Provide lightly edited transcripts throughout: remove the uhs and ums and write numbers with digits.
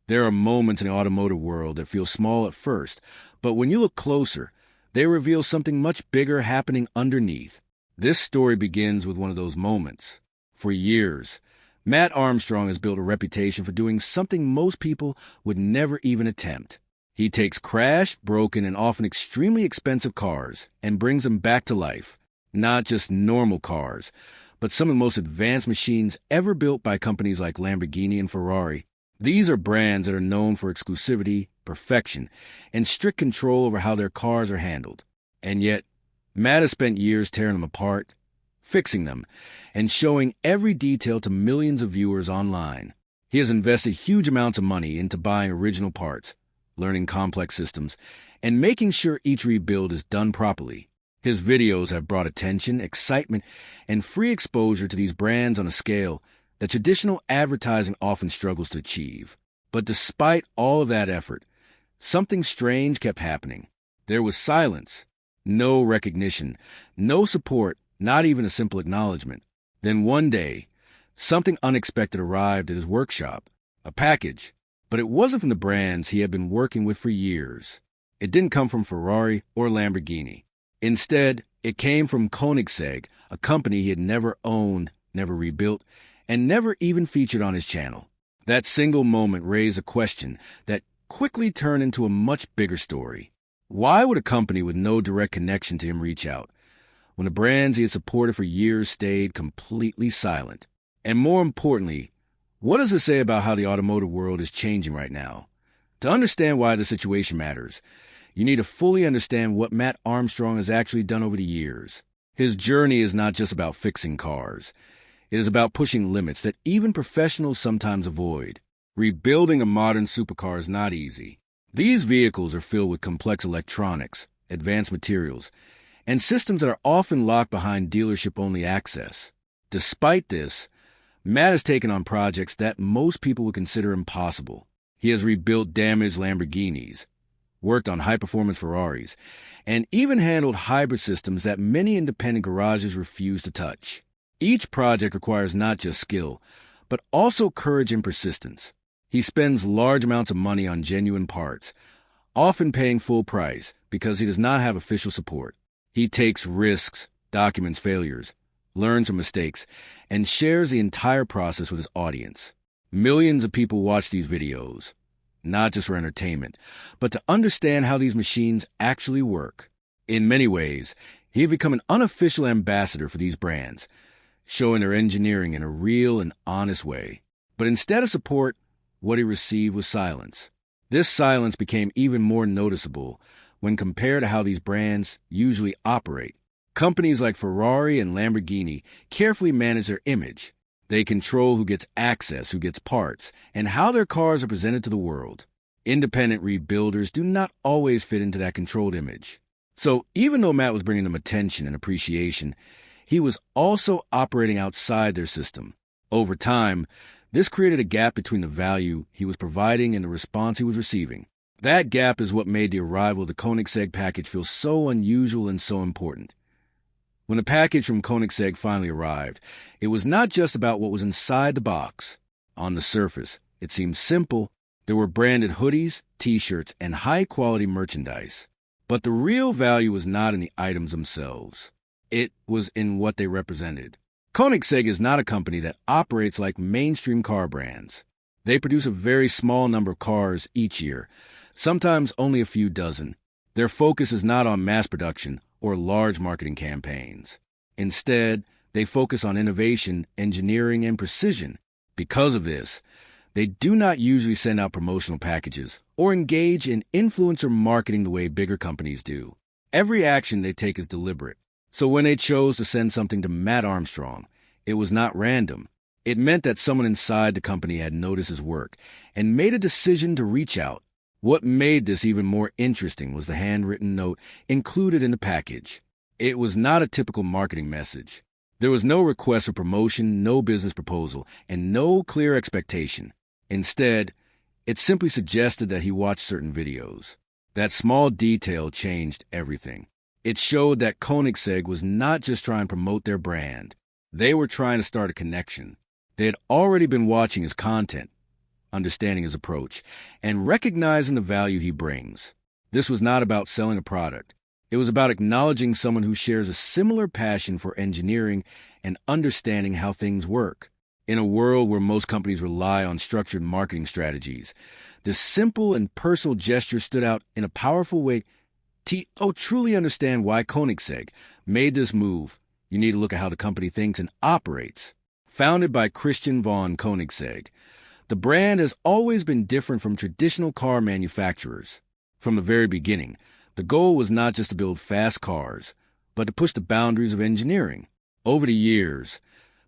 There are moments in the automotive world that feel small at first, but when you look closer, they reveal something much bigger happening underneath. This story begins with one of those moments. For years, Mat Armstrong has built a reputation for doing something most people would never even attempt. He takes crashed, broken, and often extremely expensive cars and brings them back to life. Not just normal cars, but some of the most advanced machines ever built by companies like Lamborghini and Ferrari. These are brands that are known for exclusivity, perfection, and strict control over how their cars are handled. And yet, Mat has spent years tearing them apart, fixing them, and showing every detail to millions of viewers online. He has invested huge amounts of money into buying original parts, learning complex systems, and making sure each rebuild is done properly. His videos have brought attention, excitement, and free exposure to these brands on a scale that traditional advertising often struggles to achieve. But despite all of that effort, something strange kept happening. There was silence, no recognition, no support, not even a simple acknowledgement. Then one day, something unexpected arrived at his workshop, a package. But it wasn't from the brands he had been working with for years. It didn't come from Ferrari or Lamborghini. Instead, it came from Koenigsegg, a company he had never owned, never rebuilt, and never even featured on his channel. That single moment raised a question that quickly turned into a much bigger story. Why would a company with no direct connection to him reach out, when the brands he had supported for years stayed completely silent? And more importantly, what does it say about how the automotive world is changing right now? To understand why the situation matters, you need to fully understand what Mat Armstrong has actually done over the years. His journey is not just about fixing cars. It is about pushing limits that even professionals sometimes avoid. Rebuilding a modern supercar is not easy. These vehicles are filled with complex electronics, advanced materials, and systems that are often locked behind dealership-only access. Despite this, Mat has taken on projects that most people would consider impossible. He has rebuilt damaged Lamborghinis, worked on high-performance Ferraris, and even handled hybrid systems that many independent garages refuse to touch. Each project requires not just skill, but also courage and persistence. He spends large amounts of money on genuine parts, often paying full price because he does not have official support. He takes risks, documents failures, learns from mistakes, and shares the entire process with his audience. Millions of people watch these videos, not just for entertainment, but to understand how these machines actually work. In many ways, he has become an unofficial ambassador for these brands, showing their engineering in a real and honest way. But instead of support, what he received was silence. This silence became even more noticeable when compared to how these brands usually operate. Companies like Ferrari and Lamborghini carefully manage their image. They control who gets access, who gets parts, and how their cars are presented to the world. Independent rebuilders do not always fit into that controlled image. So even though Mat was bringing them attention and appreciation, he was also operating outside their system. Over time, this created a gap between the value he was providing and the response he was receiving. That gap is what made the arrival of the Koenigsegg package feel so unusual and so important. When the package from Koenigsegg finally arrived, it was not just about what was inside the box. On the surface, it seemed simple. There were branded hoodies, t-shirts, and high-quality merchandise. But the real value was not in the items themselves. It was in what they represented. Koenigsegg is not a company that operates like mainstream car brands. They produce a very small number of cars each year, sometimes only a few dozen. Their focus is not on mass production or large marketing campaigns. Instead, they focus on innovation, engineering, and precision. Because of this, they do not usually send out promotional packages or engage in influencer marketing the way bigger companies do. Every action they take is deliberate. So when they chose to send something to Mat Armstrong, it was not random. It meant that someone inside the company had noticed his work and made a decision to reach out. What made this even more interesting was the handwritten note included in the package. It was not a typical marketing message. There was no request for promotion, no business proposal, and no clear expectation. Instead, it simply suggested that he watched certain videos. That small detail changed everything. It showed that Koenigsegg was not just trying to promote their brand. They were trying to start a connection. They had already been watching his content, understanding his approach, and recognizing the value he brings. This was not about selling a product. It was about acknowledging someone who shares a similar passion for engineering and understanding how things work. In a world where most companies rely on structured marketing strategies, this simple and personal gesture stood out in a powerful way. To truly understand why Koenigsegg made this move, you need to look at how the company thinks and operates. Founded by Christian von Koenigsegg, the brand has always been different from traditional car manufacturers. From the very beginning, the goal was not just to build fast cars, but to push the boundaries of engineering. Over the years,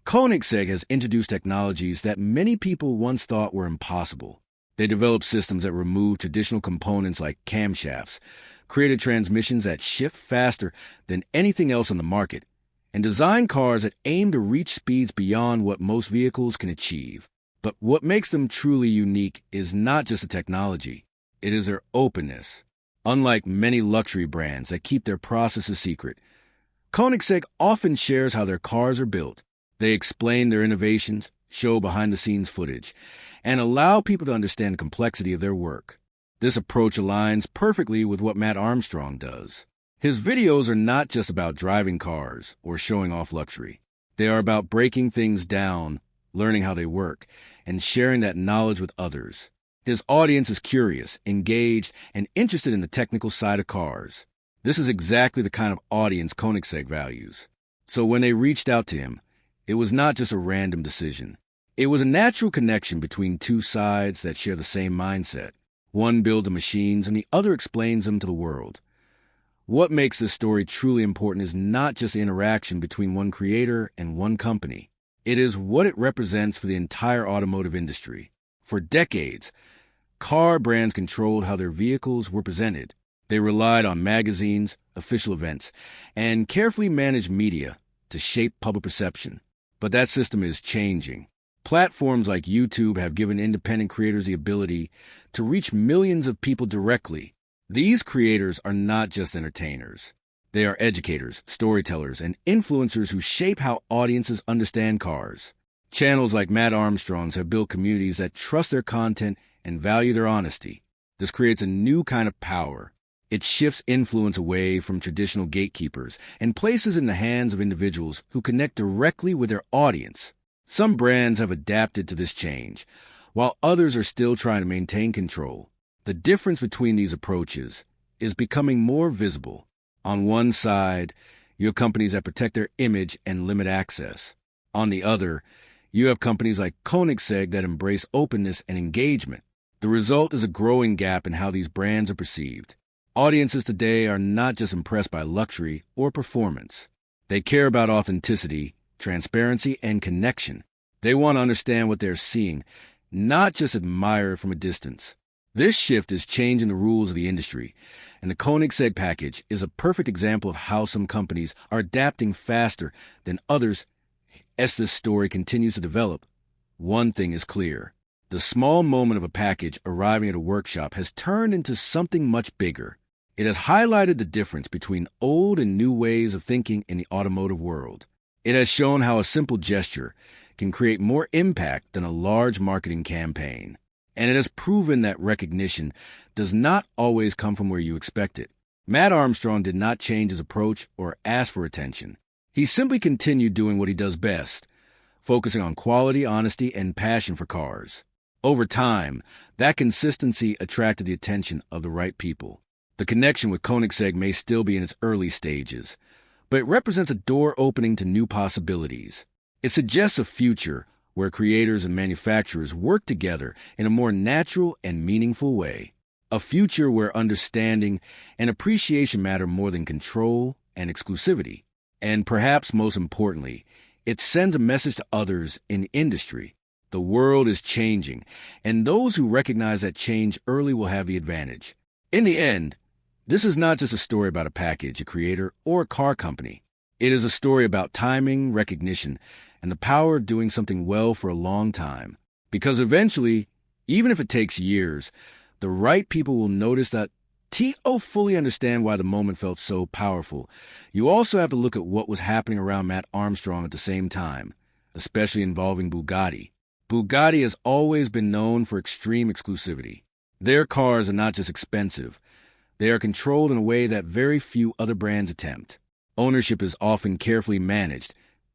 Koenigsegg has introduced technologies that many people once thought were impossible. They developed systems that removed traditional components like camshafts, created transmissions that shift faster than anything else on the market, and designed cars that aim to reach speeds beyond what most vehicles can achieve. But what makes them truly unique is not just the technology, it is their openness. Unlike many luxury brands that keep their processes secret, Koenigsegg often shares how their cars are built. They explain their innovations, show behind-the-scenes footage, and allow people to understand the complexity of their work. This approach aligns perfectly with what Mat Armstrong does. His videos are not just about driving cars or showing off luxury. They are about breaking things down, learning how they work, and sharing that knowledge with others. His audience is curious, engaged, and interested in the technical side of cars. This is exactly the kind of audience Koenigsegg values. So when they reached out to him, it was not just a random decision. It was a natural connection between two sides that share the same mindset. One builds the machines and the other explains them to the world. What makes this story truly important is not just the interaction between one creator and one company. It is what it represents for the entire automotive industry. For decades, car brands controlled how their vehicles were presented. They relied on magazines, official events, and carefully managed media to shape public perception. But that system is changing. Platforms like YouTube have given independent creators the ability to reach millions of people directly. These creators are not just entertainers. They are educators, storytellers, and influencers who shape how audiences understand cars. Channels like Mat Armstrong's have built communities that trust their content and value their honesty. This creates a new kind of power. It shifts influence away from traditional gatekeepers and places it in the hands of individuals who connect directly with their audience. Some brands have adapted to this change, while others are still trying to maintain control. The difference between these approaches is becoming more visible. On one side, you have companies that protect their image and limit access. On the other, you have companies like Koenigsegg that embrace openness and engagement. The result is a growing gap in how these brands are perceived. Audiences today are not just impressed by luxury or performance. They care about authenticity, transparency, and connection. They want to understand what they're seeing, not just admire it from a distance. This shift is changing the rules of the industry, and the Koenigsegg package is a perfect example of how some companies are adapting faster than others. As this story continues to develop, one thing is clear. The small moment of a package arriving at a workshop has turned into something much bigger. It has highlighted the difference between old and new ways of thinking in the automotive world. It has shown how a simple gesture can create more impact than a large marketing campaign. And it has proven that recognition does not always come from where you expect it. Mat Armstrong did not change his approach or ask for attention. He simply continued doing what he does best, focusing on quality, honesty, and passion for cars. Over time, that consistency attracted the attention of the right people. The connection with Koenigsegg may still be in its early stages, but it represents a door opening to new possibilities. It suggests a future where creators and manufacturers work together in a more natural and meaningful way. A future where understanding and appreciation matter more than control and exclusivity. And perhaps most importantly, it sends a message to others in the industry. The world is changing, and those who recognize that change early will have the advantage. In the end, this is not just a story about a package, a creator, or a car company. It is a story about timing, recognition, and the power of doing something well for a long time. Because eventually, even if it takes years, the right people will notice that fully understand why the moment felt so powerful. You also have to look at what was happening around Mat Armstrong at the same time, especially involving Bugatti. Bugatti has always been known for extreme exclusivity. Their cars are not just expensive, they are controlled in a way that very few other brands attempt. Ownership is often carefully managed,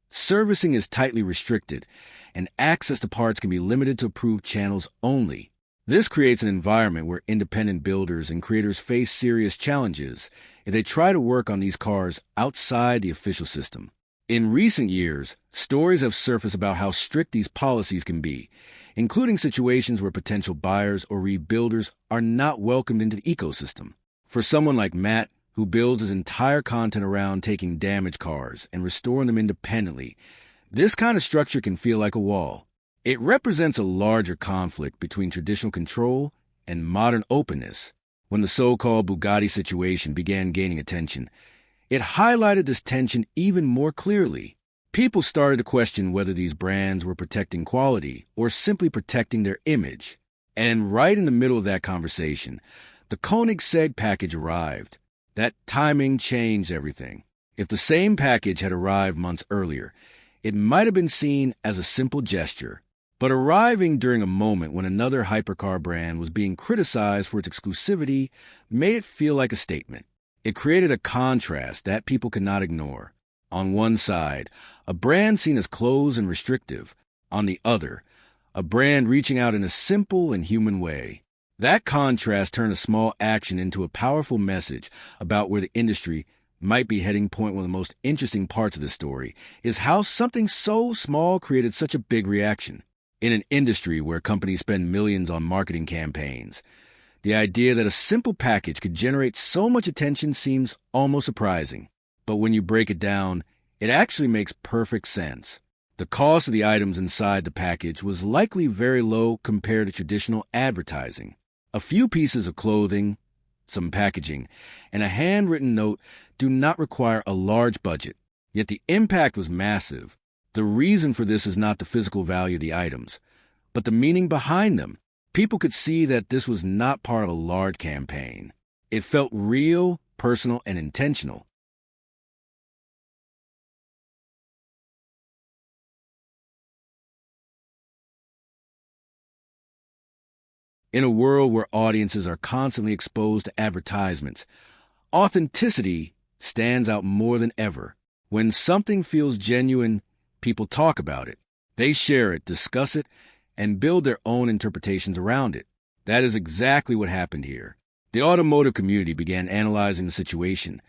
servicing is tightly restricted, and access to parts can be limited to approved channels only. This creates an environment where independent builders and creators face serious challenges if they try to work on these cars outside the official system. In recent years, stories have surfaced about how strict these policies can be, including situations where potential buyers or rebuilders are not welcomed into the ecosystem. For someone like Mat, who builds his entire content around taking damaged cars and restoring them independently, this kind of structure can feel like a wall. It represents a larger conflict between traditional control and modern openness. When the so-called Bugatti situation began gaining attention, it highlighted this tension even more clearly. People started to question whether these brands were protecting quality or simply protecting their image. And right in the middle of that conversation, the Koenigsegg package arrived. That timing changed everything. If the same package had arrived months earlier, it might have been seen as a simple gesture. But arriving during a moment when another hypercar brand was being criticized for its exclusivity made it feel like a statement. It created a contrast that people could not ignore. On one side, a brand seen as closed and restrictive. On the other, a brand reaching out in a simple and human way. That contrast turned a small action into a powerful message about where the industry might be heading. One of the most interesting parts of this story is how something so small created such a big reaction. In an industry where companies spend millions on marketing campaigns, the idea that a simple package could generate so much attention seems almost surprising. But when you break it down, it actually makes perfect sense. The cost of the items inside the package was likely very low compared to traditional advertising. A few pieces of clothing, some packaging, and a handwritten note do not require a large budget. Yet the impact was massive. The reason for this is not the physical value of the items, but the meaning behind them. People could see that this was not part of a large campaign. It felt real, personal, and intentional. In a world where audiences are constantly exposed to advertisements, authenticity stands out more than ever. When something feels genuine, people talk about it. They share it, discuss it, and build their own interpretations around it. That is exactly what happened here. The automotive community began analyzing the situation,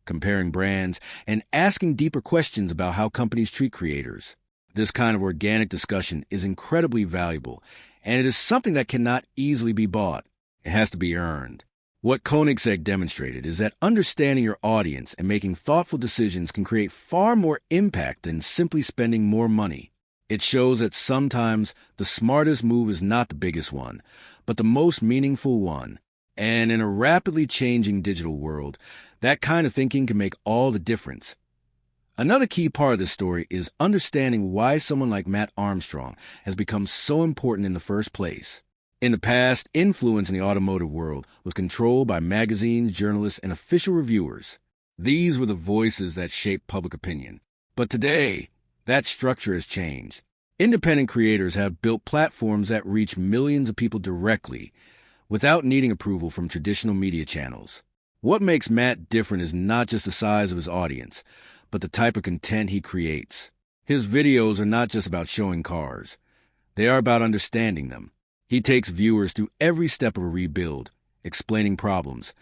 comparing brands, and asking deeper questions about how companies treat creators. This kind of organic discussion is incredibly valuable, and it is something that cannot easily be bought. It has to be earned. What Koenigsegg demonstrated is that understanding your audience and making thoughtful decisions can create far more impact than simply spending more money. It shows that sometimes the smartest move is not the biggest one, but the most meaningful one. And in a rapidly changing digital world, that kind of thinking can make all the difference. Another key part of this story is understanding why someone like Mat Armstrong has become so important in the first place. In the past, influence in the automotive world was controlled by magazines, journalists, and official reviewers. These were the voices that shaped public opinion. But today, that structure has changed. Independent creators have built platforms that reach millions of people directly, without needing approval from traditional media channels. What makes Mat different is not just the size of his audience, but the type of content he creates. His videos are not just about showing cars. They are about understanding them. He takes viewers through every step of a rebuild, explaining problems,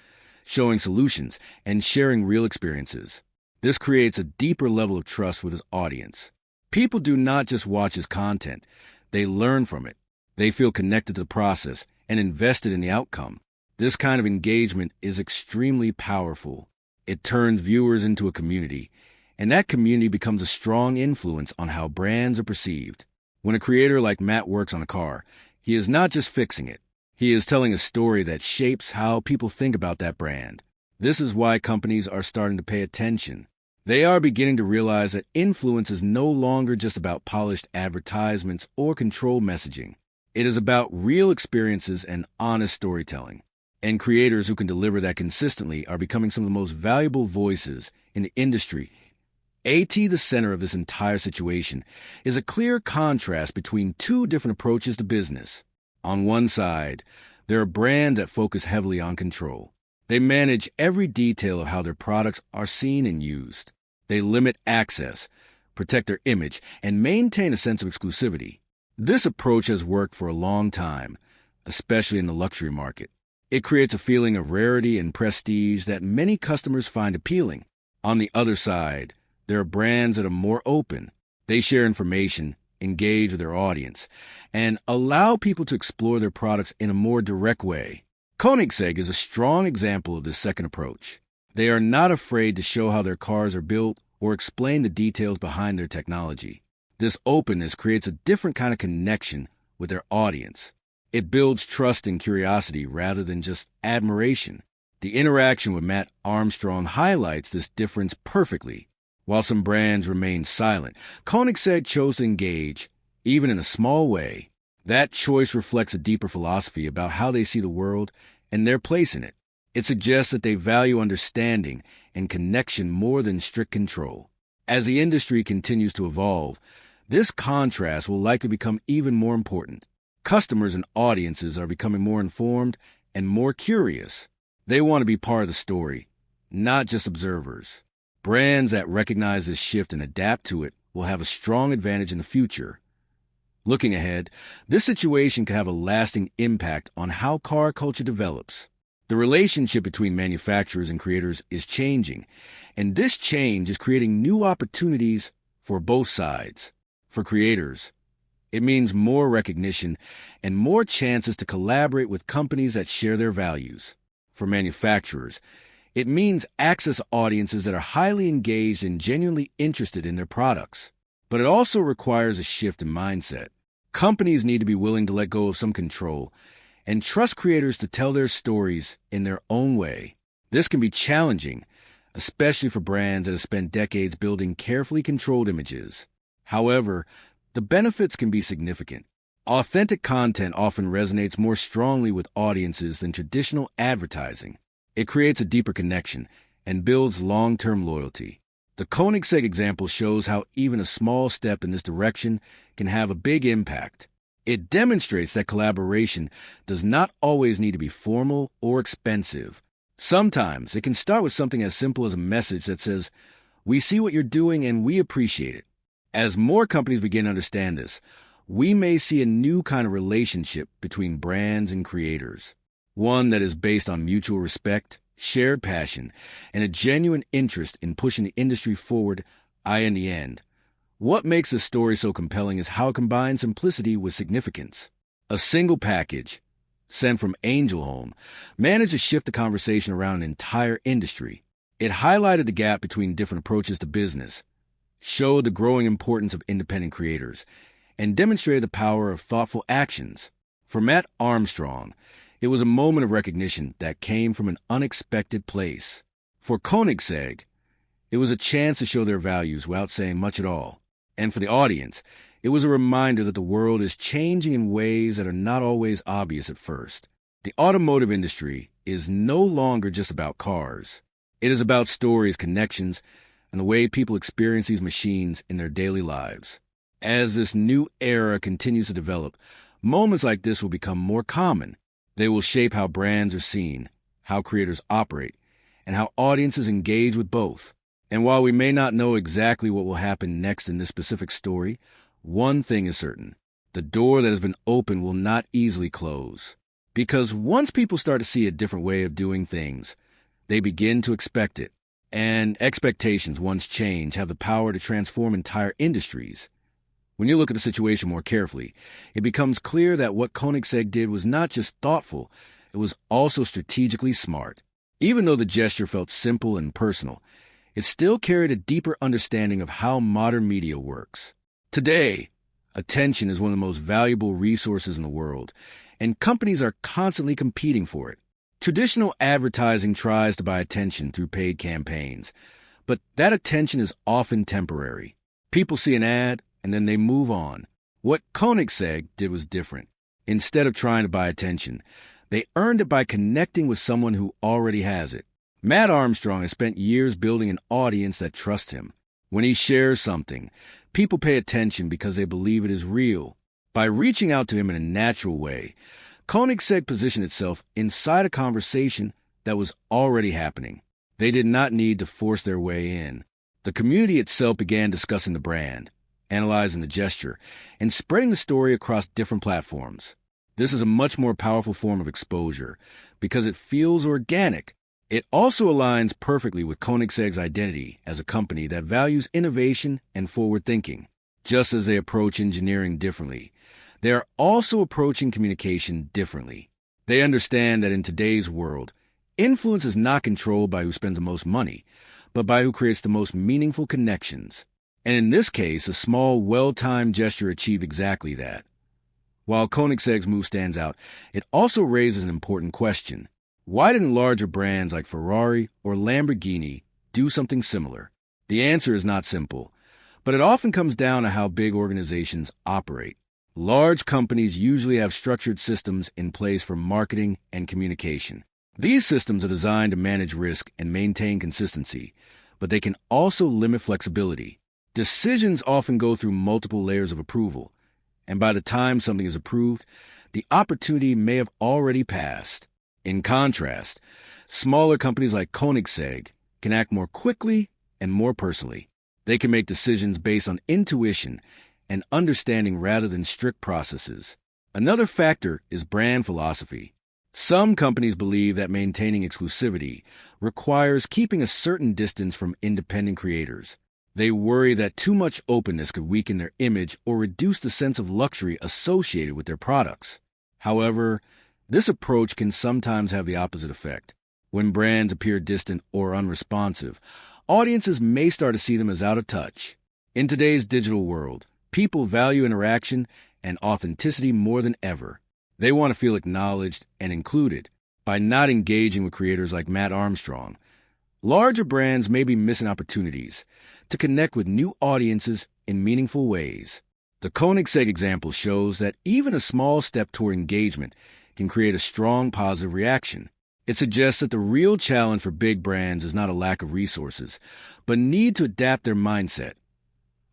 showing solutions, and sharing real experiences. This creates a deeper level of trust with his audience. People do not just watch his content, they learn from it. They feel connected to the process and invested in the outcome. This kind of engagement is extremely powerful. It turns viewers into a community, and that community becomes a strong influence on how brands are perceived. When a creator like Mat works on a car, he is not just fixing it. He is telling a story that shapes how people think about that brand. This is why companies are starting to pay attention. They are beginning to realize that influence is no longer just about polished advertisements or controlled messaging. It is about real experiences and honest storytelling. And creators who can deliver that consistently are becoming some of the most valuable voices in the industry. the center of this entire situation, is a clear contrast between two different approaches to business. On one side, there are brands that focus heavily on control. They manage every detail of how their products are seen and used. They limit access, protect their image, and maintain a sense of exclusivity. This approach has worked for a long time, especially in the luxury market. It creates a feeling of rarity and prestige that many customers find appealing. On the other side, there are brands that are more open. They share information, engage with their audience, and allow people to explore their products in a more direct way. Koenigsegg is a strong example of this second approach. They are not afraid to show how their cars are built or explain the details behind their technology. This openness creates a different kind of connection with their audience. It builds trust and curiosity rather than just admiration. The interaction with Mat Armstrong highlights this difference perfectly. While some brands remain silent, Koenigsegg chose to engage, even in a small way. That choice reflects a deeper philosophy about how they see the world and their place in it. It suggests that they value understanding and connection more than strict control. As the industry continues to evolve, this contrast will likely become even more important. Customers and audiences are becoming more informed and more curious. They want to be part of the story, not just observers. Brands that recognize this shift and adapt to it will have a strong advantage in the future. Looking ahead, this situation could have a lasting impact on how car culture develops. The relationship between manufacturers and creators is changing, and this change is creating new opportunities for both sides. For creators, it means more recognition and more chances to collaborate with companies that share their values. For manufacturers, it means access to audiences that are highly engaged and genuinely interested in their products. But it also requires a shift in mindset. Companies need to be willing to let go of some control and trust creators to tell their stories in their own way. This can be challenging, especially for brands that have spent decades building carefully controlled images. However, the benefits can be significant. Authentic content often resonates more strongly with audiences than traditional advertising. It creates a deeper connection and builds long-term loyalty. The Koenigsegg example shows how even a small step in this direction can have a big impact. It demonstrates that collaboration does not always need to be formal or expensive. Sometimes it can start with something as simple as a message that says, "We see what you're doing and we appreciate it." As more companies begin to understand this, we may see a new kind of relationship between brands and creators. One that is based on mutual respect, shared passion, and a genuine interest in pushing the industry forward. In the end, what makes this story so compelling is how it combines simplicity with significance. A single package, sent from Angel Home, managed to shift the conversation around an entire industry. It highlighted the gap between different approaches to business, showed the growing importance of independent creators, and demonstrated the power of thoughtful actions. For Mat Armstrong, it was a moment of recognition that came from an unexpected place. For Koenigsegg, it was a chance to show their values without saying much at all. And for the audience, it was a reminder that the world is changing in ways that are not always obvious at first. The automotive industry is no longer just about cars. It is about stories, connections, and the way people experience these machines in their daily lives. As this new era continues to develop, moments like this will become more common. They will shape how brands are seen, how creators operate, and how audiences engage with both. And while we may not know exactly what will happen next in this specific story, one thing is certain: the door that has been opened will not easily close. Because once people start to see a different way of doing things, they begin to expect it. And expectations, once changed, have the power to transform entire industries. When you look at the situation more carefully, it becomes clear that what Koenigsegg did was not just thoughtful, it was also strategically smart. Even though the gesture felt simple and personal, it still carried a deeper understanding of how modern media works. Today, attention is one of the most valuable resources in the world, and companies are constantly competing for it. Traditional advertising tries to buy attention through paid campaigns, but that attention is often temporary. People see an ad, and then they move on. What Koenigsegg did was different. Instead of trying to buy attention, they earned it by connecting with someone who already has it. Mat Armstrong has spent years building an audience that trusts him. When he shares something, people pay attention because they believe it is real. By reaching out to him in a natural way, Koenigsegg positioned itself inside a conversation that was already happening. They did not need to force their way in. The community itself began discussing the brand, analyzing the gesture, and spreading the story across different platforms. This is a much more powerful form of exposure because it feels organic. It also aligns perfectly with Koenigsegg's identity as a company that values innovation and forward thinking. Just as they approach engineering differently, they are also approaching communication differently. They understand that in today's world, influence is not controlled by who spends the most money, but by who creates the most meaningful connections. And in this case, a small, well-timed gesture achieved exactly that. While Koenigsegg's move stands out, it also raises an important question. Why didn't larger brands like Ferrari or Lamborghini do something similar? The answer is not simple, but it often comes down to how big organizations operate. Large companies usually have structured systems in place for marketing and communication. These systems are designed to manage risk and maintain consistency, but they can also limit flexibility. Decisions often go through multiple layers of approval, and by the time something is approved, the opportunity may have already passed. In contrast, smaller companies like Koenigsegg can act more quickly and more personally. They can make decisions based on intuition and understanding rather than strict processes. Another factor is brand philosophy. Some companies believe that maintaining exclusivity requires keeping a certain distance from independent creators. They worry that too much openness could weaken their image or reduce the sense of luxury associated with their products. However, this approach can sometimes have the opposite effect. When brands appear distant or unresponsive, audiences may start to see them as out of touch. In today's digital world, people value interaction and authenticity more than ever. They want to feel acknowledged and included. By not engaging with creators like Mat Armstrong, larger brands may be missing opportunities to connect with new audiences in meaningful ways. The Koenigsegg example shows that even a small step toward engagement can create a strong positive reaction. It suggests that the real challenge for big brands is not a lack of resources, but need to adapt their mindset.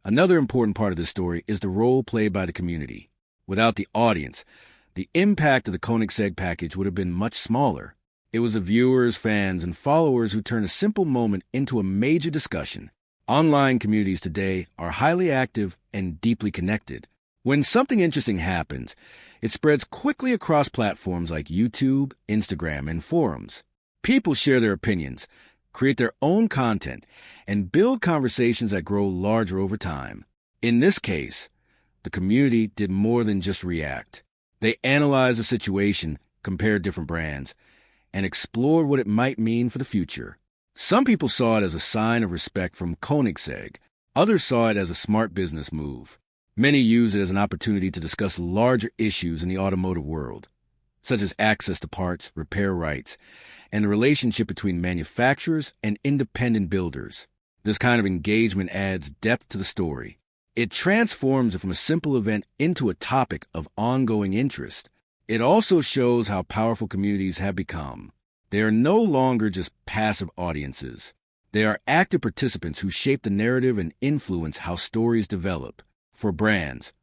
Another important part of this story is the role played by the community. Without the audience, the impact of the Koenigsegg package would have been much smaller. It was the viewers, fans, and followers who turned a simple moment into a major discussion. Online communities today are highly active and deeply connected. When something interesting happens, it spreads quickly across platforms like YouTube, Instagram, and forums. People share their opinions, create their own content, and build conversations that grow larger over time. In this case, the community did more than just react. They analyzed the situation, compared different brands, and explored what it might mean for the future. Some people saw it as a sign of respect from Koenigsegg. Others saw it as a smart business move. Many use it as an opportunity to discuss larger issues in the automotive world, such as access to parts, repair rights, and the relationship between manufacturers and independent builders. This kind of engagement adds depth to the story. It transforms it from a simple event into a topic of ongoing interest. It also shows how powerful communities have become. They are no longer just passive audiences. They are active participants who shape the narrative and influence how stories develop. For brands,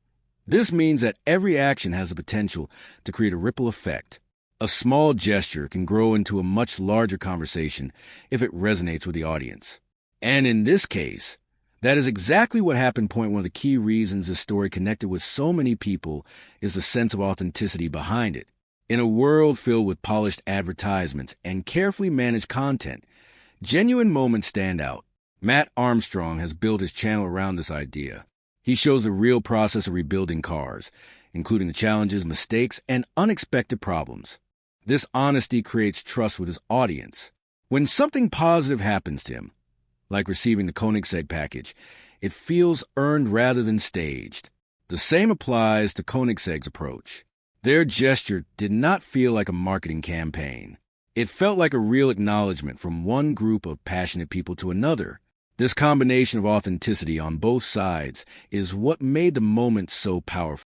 this means that every action has the potential to create a ripple effect. A small gesture can grow into a much larger conversation if it resonates with the audience. And in this case, that is exactly what happened. One of the key reasons this story connected with so many people is the sense of authenticity behind it. In a world filled with polished advertisements and carefully managed content, genuine moments stand out. Mat Armstrong has built his channel around this idea. He shows the real process of rebuilding cars, including the challenges, mistakes, and unexpected problems. This honesty creates trust with his audience. When something positive happens to him, like receiving the Koenigsegg package, it feels earned rather than staged. The same applies to Koenigsegg's approach. Their gesture did not feel like a marketing campaign. It felt like a real acknowledgement from one group of passionate people to another. This combination of authenticity on both sides is what made the moment so powerful.